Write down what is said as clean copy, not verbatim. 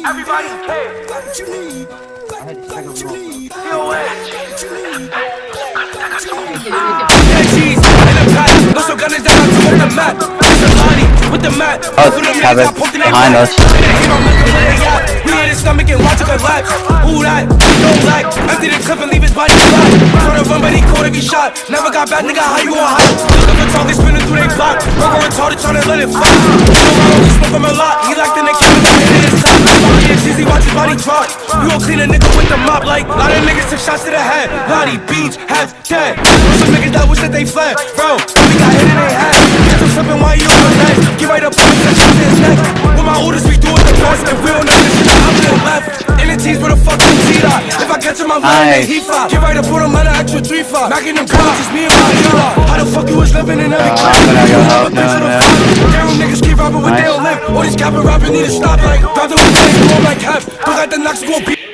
Everybody okay? Cheese in the pack. Most of gunners down on the map. With the mat. Cabot behind us. We hit his stomach and watch him collapse. Who that? Don't like. Empty the clip and leave his body flat. Trying to run, but he caught every shot. Never got back, nigga. How you gon' hide? Look at target spinning through they block. Rocker retarded trying to let it fly. We smoke him a lot. He locked in the camera, got hit in his top. Cheesy, watch his body drop. You gon' clean a nigga with the mop like. Lot of niggas took shots to the head. Body, beach, half dead. Some niggas that wish that they fled. Bro, we got hit in their head. Get to slipping while you on the neck. Get right up, put that shit in his neck. With my orders, we do it the best. If we don't know this shit, I'm to the left. In the teams with a fucking T-Dot. If I catch him, I'm letting he flop. Get right up, put him on an extra 3-5. Macking them cars, just me and my E-Rock. How the fuck you was living in every class? I'm gonna go help no one there. Damn, niggas keep robbing with they don't live. All these capping rapping need to stop like. Brother, we ain't going like half. Look at the knocks, go beat.